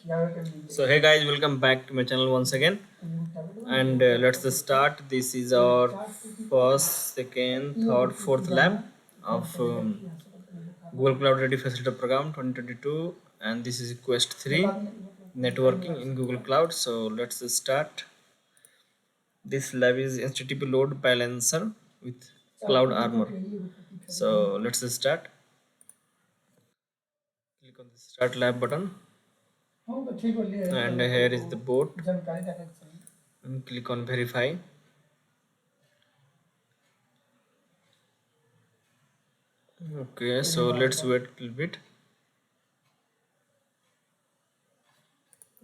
So hey guys, welcome back to my channel once again, and let's just start. This is our first, second, third, fourth lab of Google Cloud Ready Facilitator program 2022, and this is quest 3, networking in Google Cloud. So let's just start. This lab is HTTP load balancer with Cloud Armor. So let's just start. Click on the start lab button, and here is the board, and click on verify. Okay, so let's wait a little bit.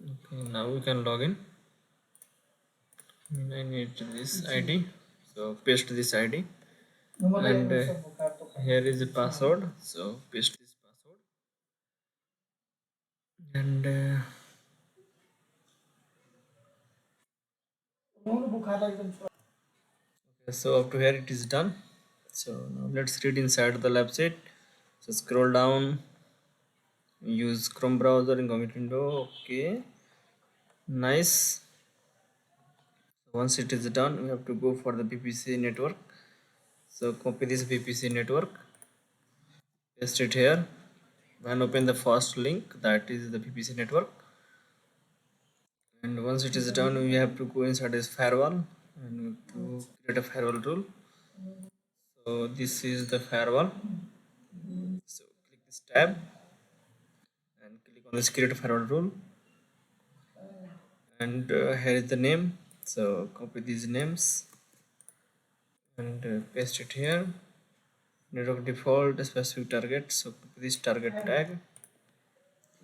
Okay, now we can log in. I need this ID, so paste this ID, and here is the password, so paste this password, and okay, so up to here it is done. So now let's read inside the lab set. So scroll down, use Chrome browser in commit window. Okay, nice. Once it is done, we have to go for the PPC network. So copy this PPC network, paste it here, and open the first link, that is the PPC network. And once it is done, we have to go inside this firewall and we have to create a firewall rule. So this is the firewall. So click this tab and click on this create firewall rule, and here is the name. So copy these names and paste it here. Network default specific target, so copy this target tag,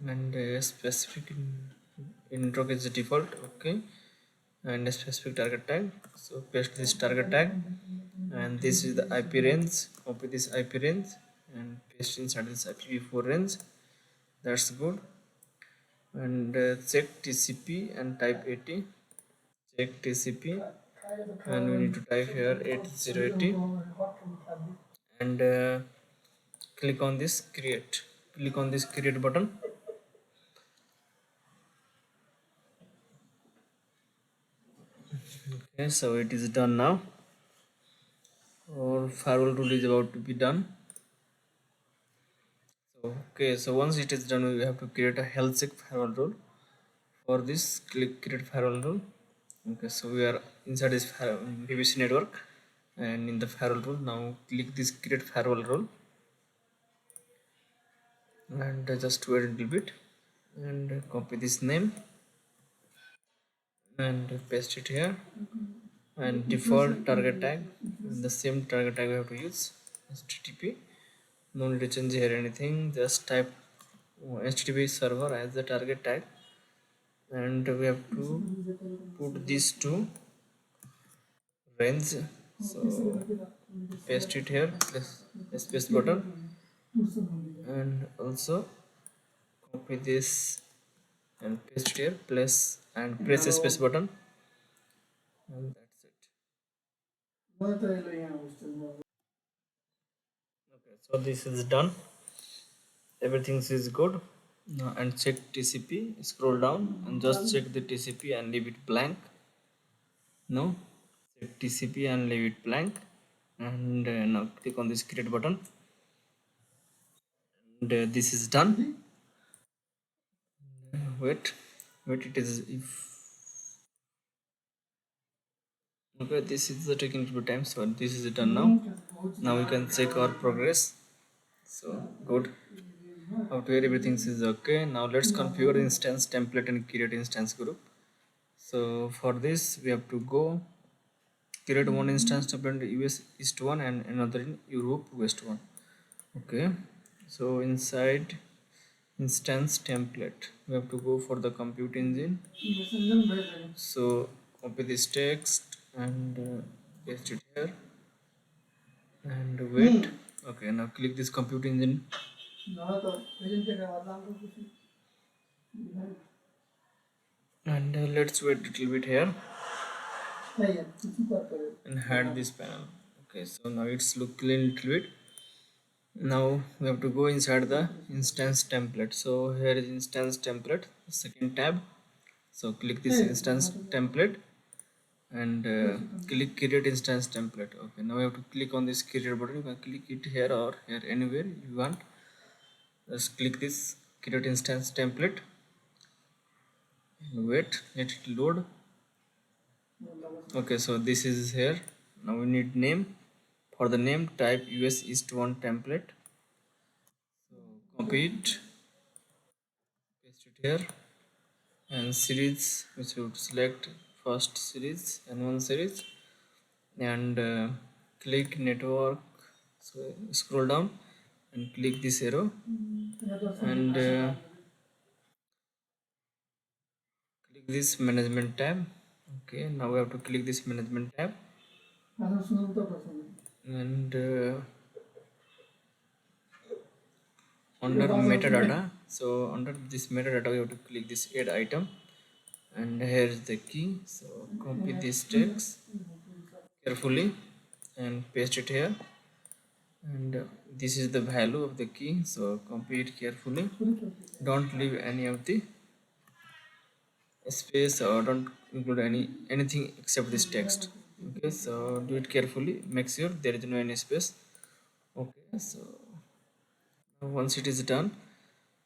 and specific network is the default. Okay, and a specific target tag, so paste this target tag, and this is the IP range. Copy this IP range and paste inside this IPv4 range. That's good. And check TCP and type 80. Check TCP, and we need to type here 8080, and click on this create. Click on this create button. Okay, so it is done now. Our firewall rule is about to be done. Okay, so once it is done, we have to create a health check firewall rule. For this, click create firewall rule. Okay, so we are inside this PVC network, and in the firewall rule, now click this create firewall rule, and just wait a little bit, and copy this name and paste it here, and default target tag, and the same target tag we have to use, HTTP. No need to change here anything, just type HTTP server as the target tag, and we have to put these two range. So paste it here, press the space button, and also copy this and paste it here, place and press the space button, and that's it. Okay, so this is done, everything is good. Now, and check TCP, scroll down and just check the TCP and leave it blank. No, check TCP and leave it blank, and now click on this create button, and this is done. Wait, it is if okay, this is the taking little bit time, so this is done now. Now we can check our progress. So good, out here everything is okay. Now let's configure instance template and create instance group. So for this we have to go create one instance template in US East 1 and another in Europe West 1. Okay, so inside instance template we have to go for the compute engine. So copy this text and paste it here, and wait. Okay, now click this compute engine, and let's wait a little bit here and hide this panel. Okay, so now it's look clean a little bit. Now we have to go inside the instance template. So here is instance template. second tab. So click this instance template and click create instance template. Okay, now you have to click on this create button. You can click it here or here, anywhere you want. Just click this create instance template and wait, let it load. Okay, so this is here. Now we need name. For the name, type US East 1 template. So copy it, paste it here, and series we should select first series and one series, and click network. So scroll down and click this arrow and click this management tab. Okay, now we have to click this management tab and under metadata. So under this metadata we have to click this add item, and here is the key. So copy this text carefully and paste it here, and this is the value of the key. So copy it carefully, don't leave any of the space or don't include anything except this text. Okay, so do it carefully, make sure there is no any space. Okay, so once it is done,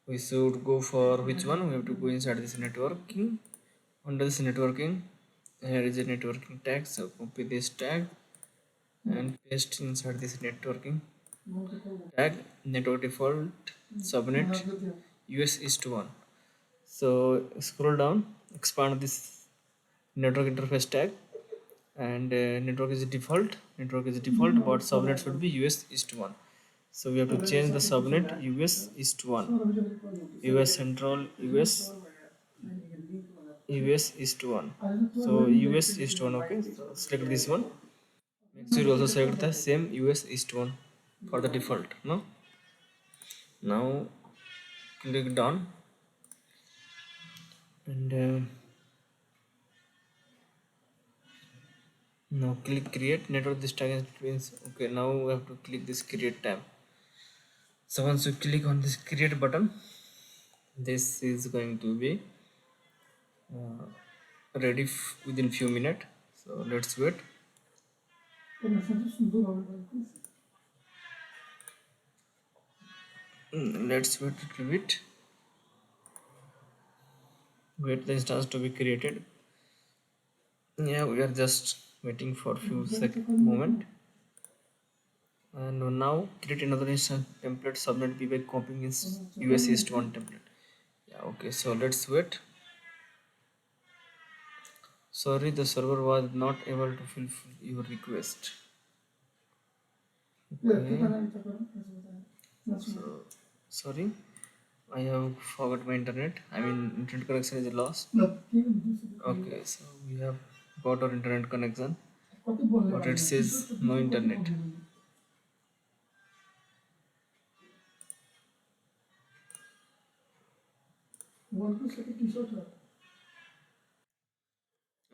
we should go for which one. We have to go inside this networking. Under this networking, here is a networking tag. So copy this tag and paste inside this networking tag. Network default subnet US East 1. So scroll down, expand this network interface tag, and network is default. But subnet should be US East 1. So we have to change the subnet US East 1, US Central, US East 1. So US East 1. Okay, so select this one. Make sure you also select the same US East 1 for the default. No, now click done and now click create network. This tag means okay. Now we have to click this create tab. So once you click on this create button, this is going to be ready within few minutes. So let's wait. Let's wait a little bit. Wait the instance to be created. Yeah, we are just waiting for a few moment. And now create another instance template subnet by copying is US East 1 template. Yeah, okay, so let's wait. Sorry, the server was not able to fulfill your request. Okay. So sorry, I have forgot my internet. I mean, internet connection is lost. Okay, so we have got our internet connection, but it says no internet.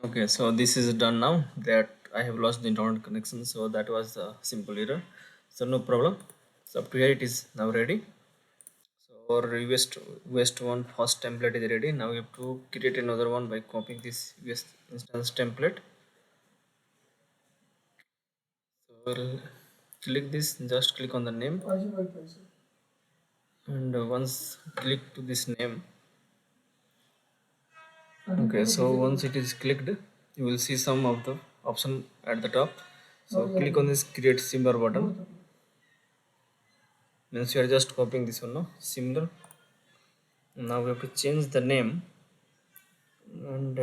Okay, so this is done now that I have lost the internet connection. So that was a simple error. So no problem. So up to here it is now ready. So our West one first template is ready. Now we have to create another one by copying this US instance template. So we'll click this, just click on the name, and once click to this name. Okay, so once it is clicked, you will see some of the option at the top. So click on this create similar button. Means you are just copying this one, no? Similar. Now we have to change the name and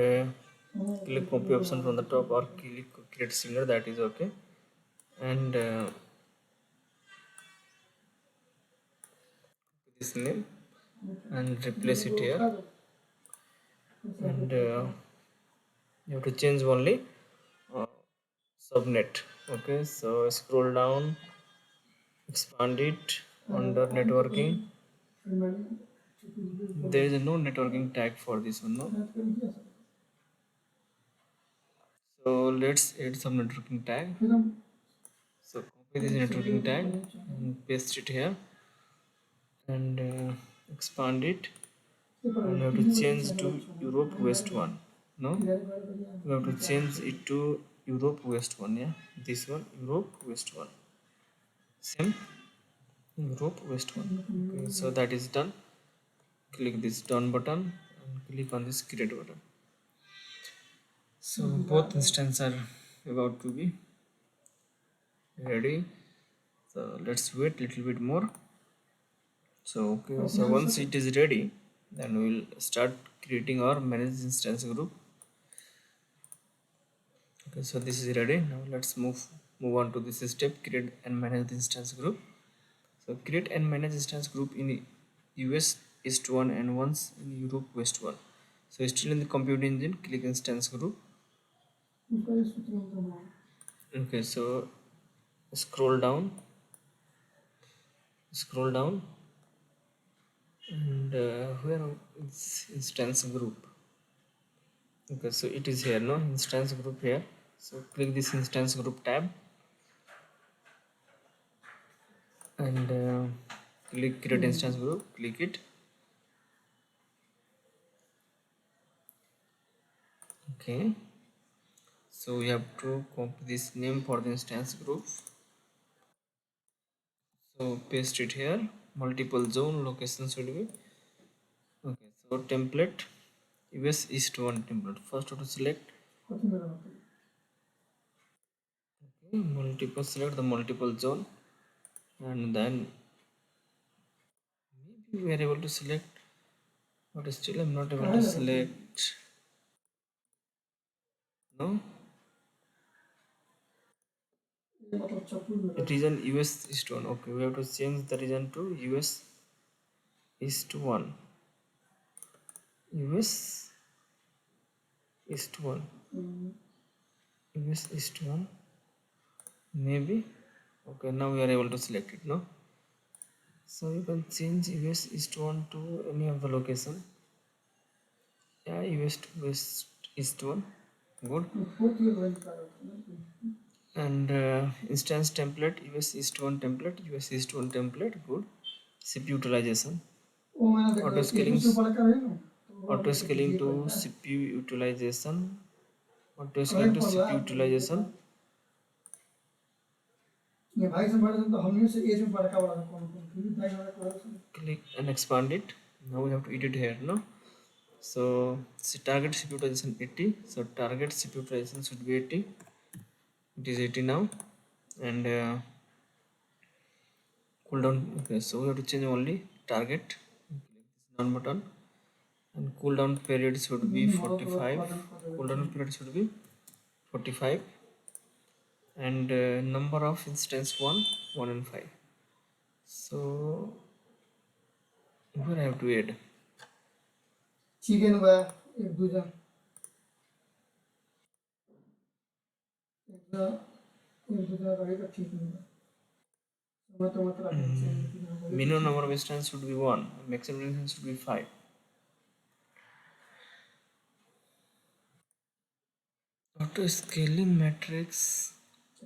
click copy option from the top or click create similar, that is okay. And this name and replace it here, and you have to change only uh, subnet. Okay, so scroll down, expand it under networking. There is no networking tag for this one, no? So let's add some networking tag. So copy this networking tag and paste it here, and expand it and we have to change to Europe West 1. No, we have to change it to Europe West 1. Yeah, this one Europe West 1, same Europe West 1. Okay, so that is done. Click this done button and click on this create button. So both instances are about to be ready, so let's wait a little bit more. So okay, so once it is ready, then we will start creating our managed instance group. Okay, so this is ready. Now let's move on to this step, create and manage the instance group. So create and manage instance group in US East 1 and once in Europe West 1. So still in the compute engine, click instance group. Okay, so scroll down and where is instance group? Okay, so it is here, no, instance group here. So click this instance group tab and click create instance group, click it. Okay, so we have to copy this name for the instance group, so paste it here. Multiple zone location should be okay. So template US East 1 template, first to select multiple, select the multiple zone, and then maybe we are able to select, but still I'm not able to select. No, region US East 1. Okay, we have to change the region to US East 1. US East 1. US East 1. Maybe. Okay, now we are able to select it. No. So you can change US East 1 to any of the location. Yeah, US West East 1. Good. And instance template US East 1 template, US East 1 template. Good. CPU utilization. Auto scaling to CPU utilization. Auto scaling to CPU utilization. Click and expand it. Now we have to edit here, no? So target CPU utilization 80. So target CPU utilization should be 80. It is 80 now. And cooldown. Okay, so we have to change only target. Click this down button. And cooldown period should be 45. Cooldown period should be 45. And number of instance 1 and 5. So where I have to add chicken एक दूजा एक दूजा रहेगा ठीक नहीं minimum number of instances should be 1, maximum instance should be 5. Auto scaling matrix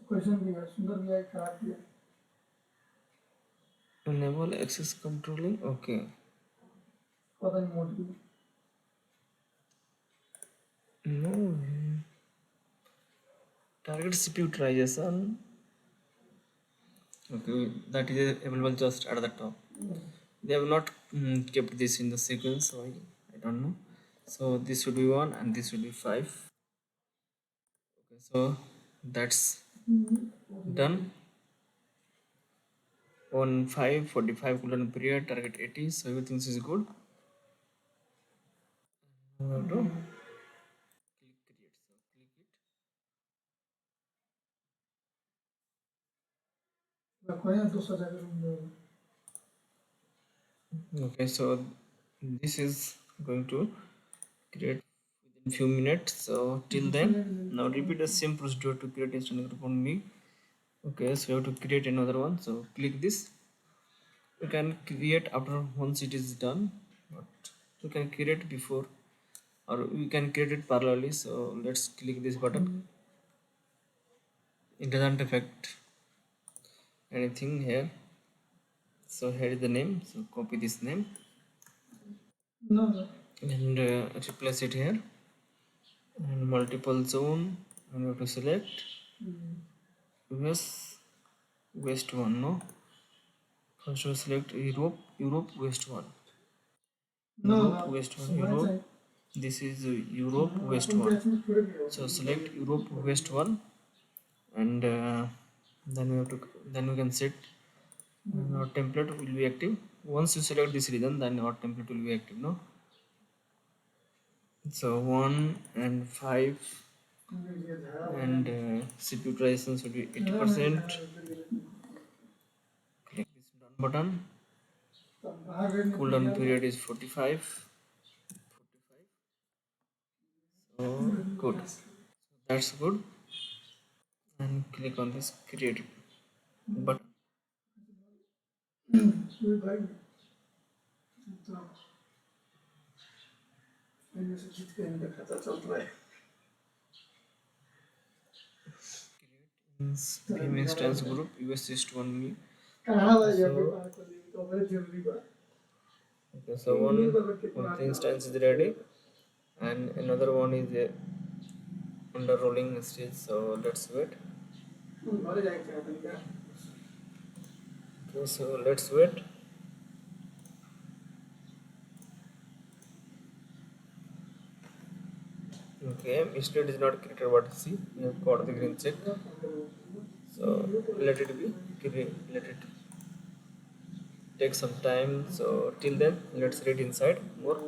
question भी है सुंदर भी है खराब भी है enable access controlling. Okay, पता नहीं मोड भी no target CPU utilization. Okay, that is available just at the top. They have not kept this in the sequence, so I don't know. So this should be 1 and this should be 5. Okay, so that's done. On 5:45 cooldown period, target 80, so everything is good. We have to click create, so click it. Okay, so this is going to create within few minutes. So till then, now repeat the same procedure to create instant group on me. Okay, so you have to create another one. So click this. You can create after once it is done, but you can create before, or you can create it parallelly. So let's click this button. It doesn't affect anything here. So here is the name, so copy this name and replace it here, and multiple zone, and we have to select US West 1. No, first we select Europe West 1. Europe West 1, Europe. This is Europe West 1. So select Europe West 1, and then we can set our template will be active. Once you select this region, then our template will be active. No, so 1 and 5, and CPU utilization should be 80%. Click this done button. Cooldown period is 45. So good. So that's good. And click on this create button. Vim instance group US just 1 me. So one instance is ready, and another one is under rolling stage. So let's wait. Okay, so let's wait. Okay, state is not created. What see? We have got the green check. So let it be. Let it take some time. So till then, let's read inside more.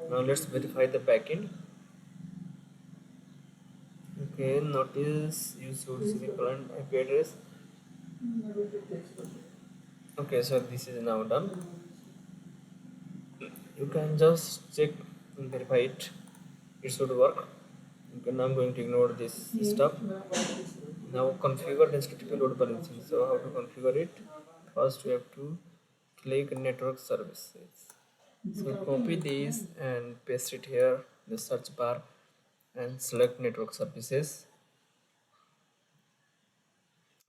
Now let's verify the backend. Okay, notice you should see the current IP address. Okay, so this is now done. You can just check and verify it. It should work. Okay, now I'm going to ignore this stuff. Now configure the HTTP load balancing. So how to configure it? First we have to click network services. So copy this and paste it here in the search bar and select network services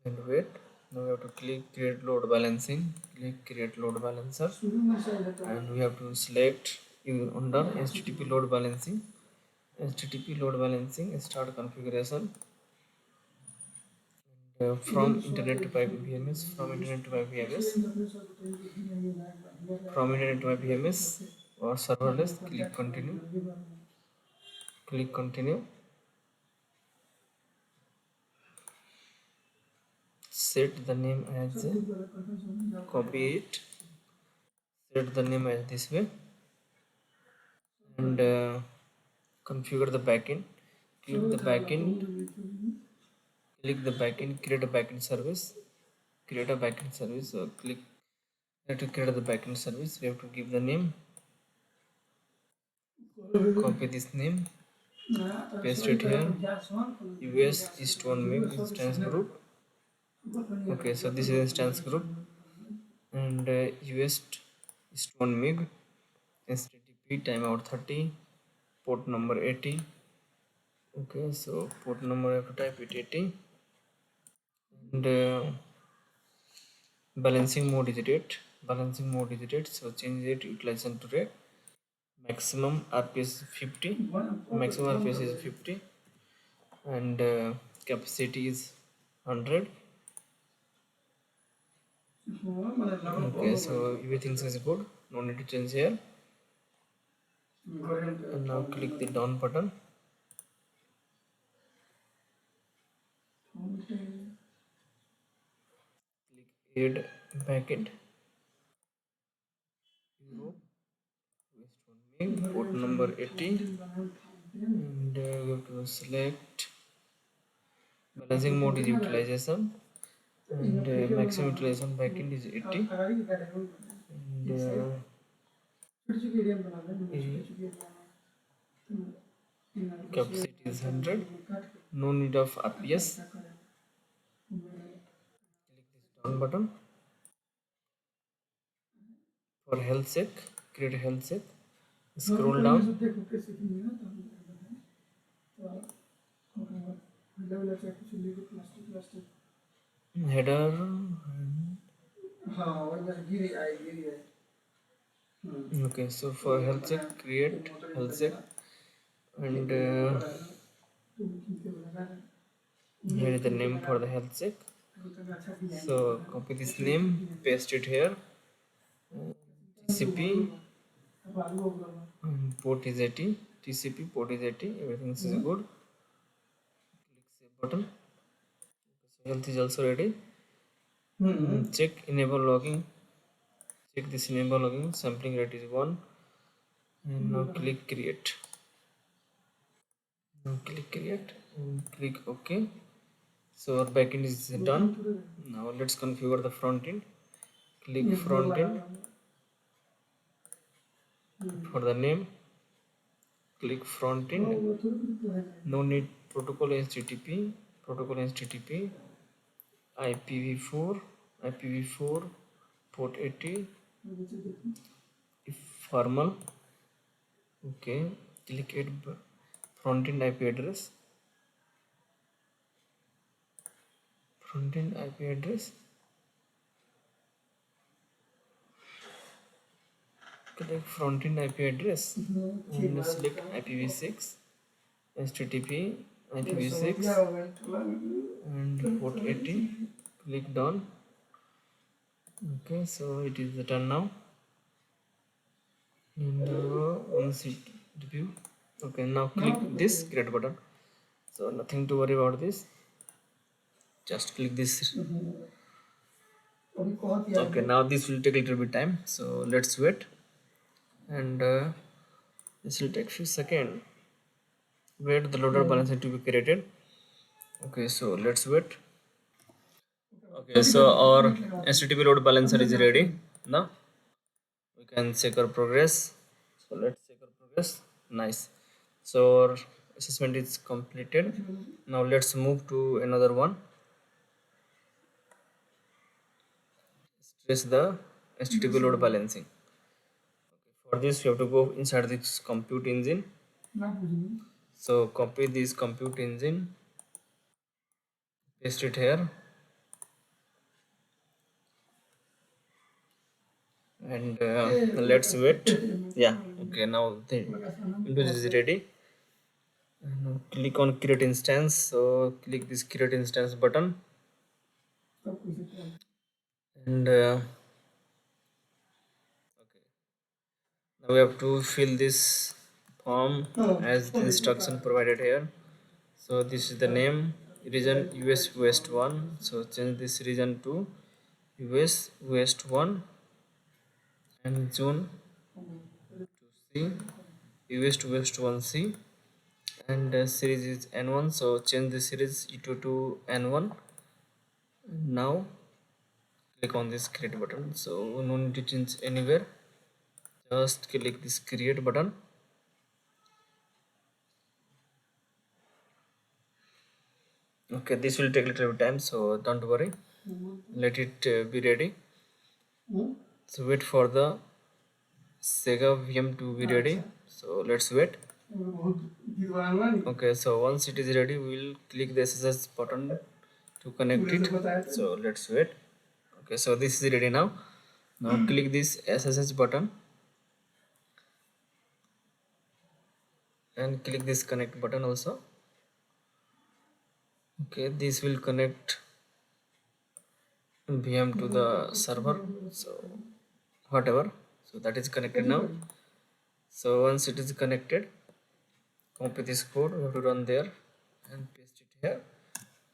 and wait. Now we have to click create load balancing. Click create load balancer, and we have to select under HTTP load balancing. HTTP load balancing start configuration. From internet to IP VMS, from internet to IP VMS, from internet to IP VMS or serverless. Click continue. Click continue. Set the name as copy it. Set the name as this way, and configure the backend. Click the backend. Click the backend. Create a backend service. Create a backend service. So click. To create the backend service, we have to give the name. Copy this name. Paste it here. US East 1 MIG instance group. Okay, so this is instance group, and US East 1 MIG HTTP timeout 30, port number 80. Okay, so port number I have to type it 80, and balancing mode is rate. Balancing mode is rate. So change it utilization to rate. Maximum RPS 50. Maximum RPS is 50, and capacity is 100. Okay, so everything is good. No need to change here. And now click the down button. Click add backend. Europe West 1 MIG port number 80, and we have to select balancing mode is utilization, and maximum utilization backend is 80, and capacity is 100. No need of RPS. Click this down button. For health check, create a health check. Scroll down. Header. Okay, so for health check, create health check, and here is the name for the health check. So copy this name, paste it here. TCP port is 80. TCP port is 80. Everything is good. Click save button. So health is also ready. Check enable logging. Check this enable logging. Sampling rate is 1. And now click create. Now click create and click OK. So our backend is done. Now let's configure the front end. Click front end. For the name, click front end. No need protocol HTTP. Protocol HTTP. IPv4. IPv4 port 80. If formal. Okay. Click add front end IP address. Front end IP address. Click front end IP address and select IPv6, HTTP, IPv6 and port 80. Click done. Okay, so it is done now. And once it debut. Okay, now click this create button. So nothing to worry about this. Just click this. Okay, now this will take a little bit time. So let's wait, and this will take few seconds. Wait the loader balancer to be created. Okay, so let's wait. Okay, so our HTTP load balancer is ready. Now we can check our progress. So let's check our progress. Nice. So our assessment is completed. Now let's move to another one. Stress the HTTP load balancing. For this, you have to go inside this compute engine. So copy this compute engine, paste it here, and let's wait. Yeah, okay, now the Windows is ready. And now click on create instance. So click this create instance button, and okay, now we have to fill this form as the instruction provided here. So this is the name, region US West 1. So change this region to US West 1 and zone to C, US to West 1C, and series is N1. So change the series E2 to N1. Now click on this create button. So no need to change anywhere. Just click this create button. Okay, this will take a little bit time, so don't worry. Let it be ready. So wait for the Sega VM to be ready. So let's wait. Okay, so once it is ready, we will click the SSH button to connect it. So let's wait. Okay, so this is ready now. Now click this SSH button and click this connect button also. Okay, this will connect VM to the server. So whatever. So that is connected now. So once it is connected, copy this code. We have to run there and paste it here.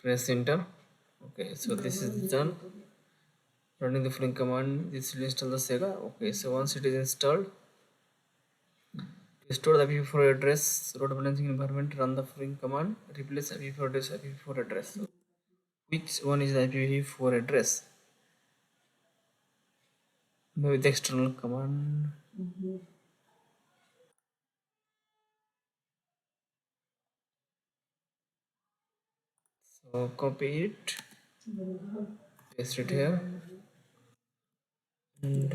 Press enter. Okay, so this is done. Running the following command, this will install the Sega. Okay, so once it is installed, to store the IPv4 address, load balancing environment, run the following command, replace IPv4 address, IPv4 address. So which one is the IPv4 address? Maybe the external command. So copy it, paste it here, and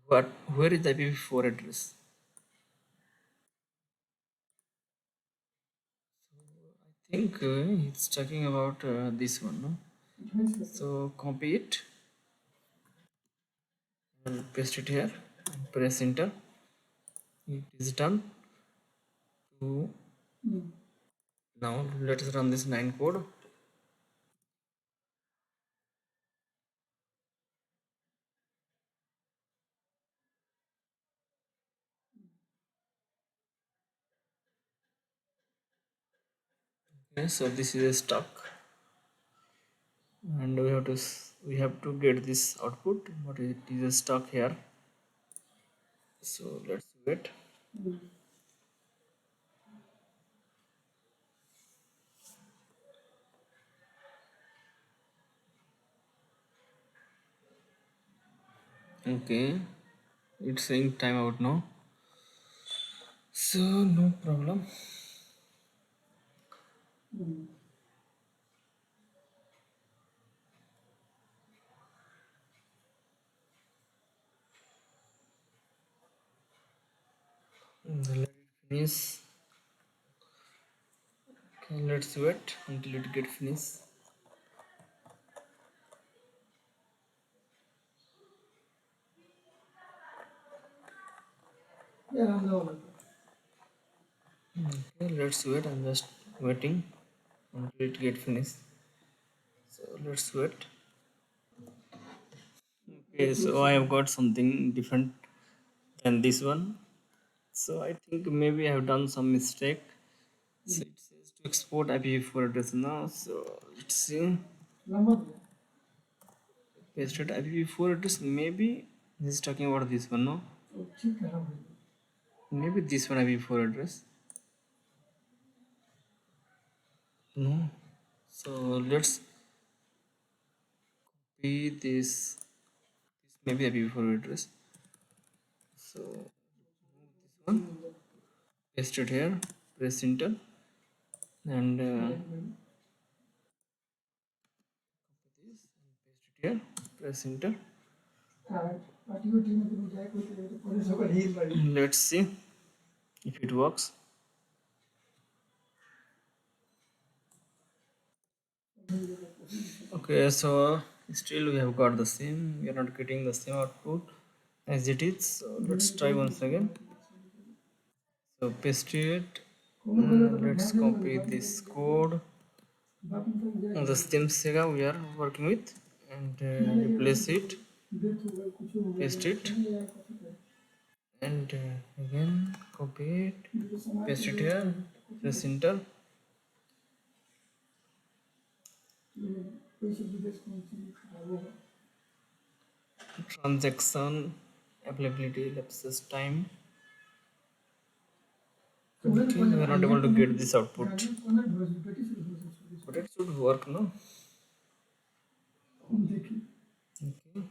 where is the IPv4 address? I think it's talking about this one, no? So copy it and paste it here. Press enter. It is done. So now let us run this 9 code. Okay, so this is a stuck, and we have to get this output, but it is stuck here. So let's wait. Okay, it's saying timeout now. So no problem. Let it finish. Okay, let's wait until it get finished. Okay, let's wait. I'm just waiting until it get finished. So let's wait. Okay, so I have got something different than this one. So I think maybe I have done some mistake. So it says to export IPv4 address now. So let's see. Pasted IPv4 address. Maybe this is talking about this one, no? Maybe this one IPv4 address. No. So let's be this maybe IPv4 address. So this one, paste it here, press enter, and this and paste it here, press enter. Let's see if it works. Okay, so still we have got the same. We are not getting the same output as it is. So let's try once again. So paste it. Let's copy this code. The same Sega we are working with, and replace it. Paste it, and again copy it. Paste it here. Press enter. Transaction availability lapses time. Okay, we are not able to get this output, but it should work, no? Okay. If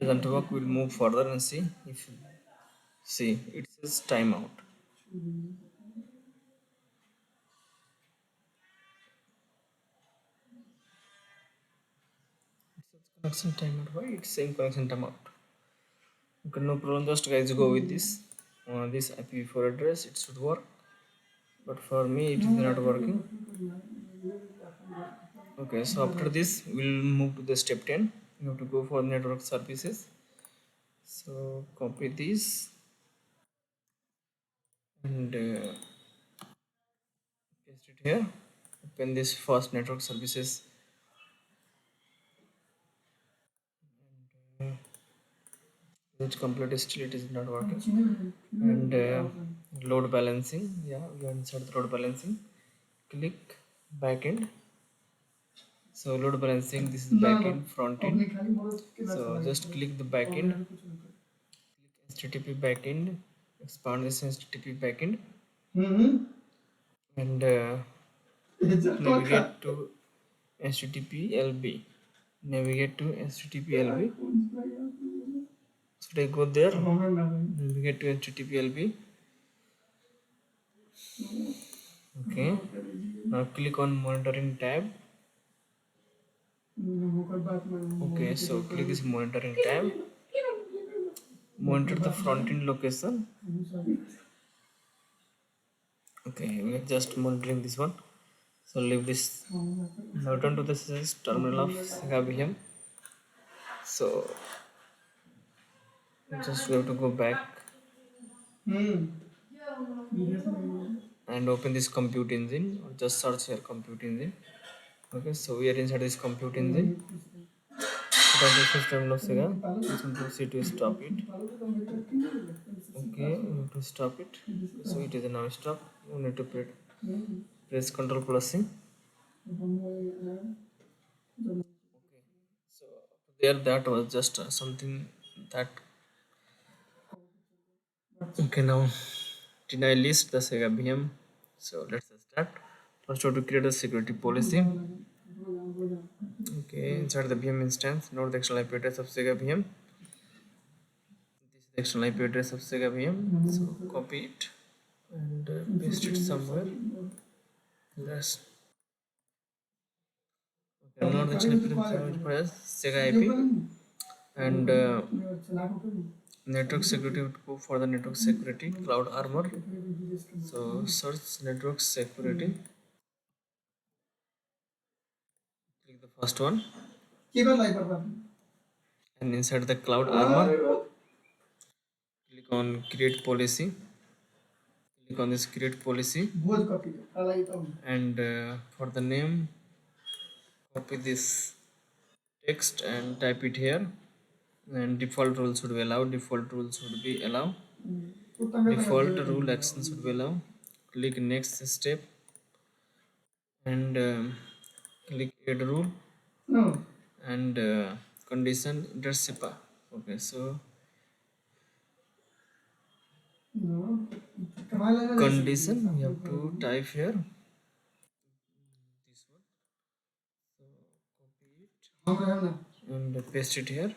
it doesn't work, we'll move further and see if it says timeout. It says connection timeout. Why it's saying connection timeout? Okay, no problem. Just guys go with this. This IPv4 address, it should work. But for me, it is not working. Okay, so after this, we'll move to the step 10. You have to go for network services. So copy this and paste it here. Open this first network services. It's complete, still it is not working. And load balancing. Yeah, we are inside the load balancing. Click backend. So load balancing, this is backend, front end. So just click the backend, click HTTP backend, expand this HTTP backend, and navigate to HTTP-LB. Navigate to HTTP-LB. So I go there, navigate to HTTP-LB. Okay. Now click on monitoring tab. Okay, so click this monitoring tab. Monitor the front end location. Okay, we are just monitoring this one. So leave this. Now return to this terminal of Sega VM. So just we have to go back and open this compute engine, or just search here compute engine. Okay, so we are inside this compute engine. Return to this terminal of Sega. Just proceed to stop it. Okay, we have to stop it. So it is now stop. You need to press Ctrl plus C. Okay, so there that was just something that. Okay, now deny list the Sega VM. So let's start. First, we have to create a security policy. Okay, inside the VM instance, note the external IP address of Sega VM. This is the external IP address of Sega VM. So copy it and paste it somewhere. Let's. Okay, note the external IP address requires Sega IP and network security would go for the network security cloud armor. So search network security. Click the first one. And inside the cloud armor, click on create policy. Click on this create policy. And for the name, copy this text and type it here. And default rules should be allowed. Default rules should be allowed. Default rule action should be allowed. Click next step and click add rule and condition intercept. Okay, so condition you have to type here this one. So copy it and paste it here.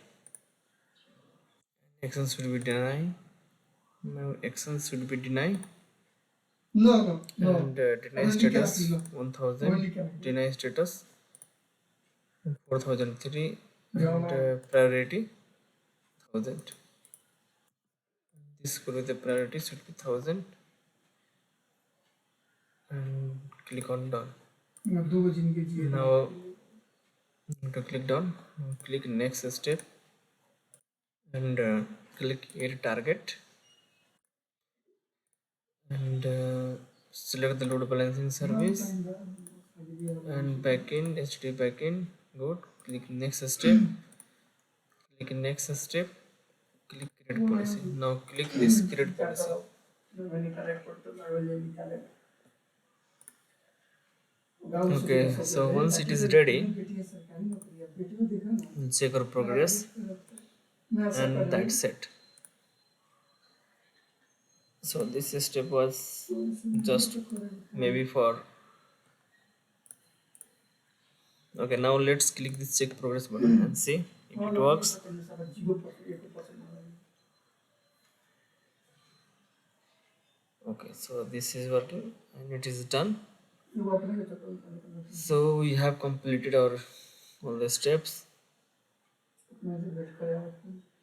Actions should be denied. Now actions should be denied. And deny status 1000. Deny status 4003 and priority 1000. This could be the priority should be 1000 and click on done. Now to click done, click next step and click add target and select the load balancing service and backend HTTP backend. Good. Click next step. Click next step. Click create policy. Now click this create policy. Okay, so once it is ready, check our progress and that's it. So this step was just maybe for. Okay, now let's click this check progress button and see if it works. Okay, so this is working and it is done. So we have completed our all the steps.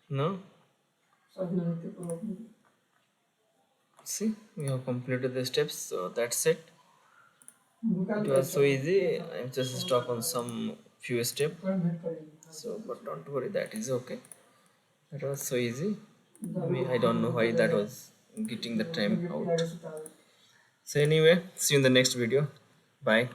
No? See, we have completed the steps, so that's it. It was so easy. I'm just stuck on some few steps. So, but don't worry, that is okay. That was so easy. I don't know why that was getting the time out. So anyway, see you in the next video. Bye.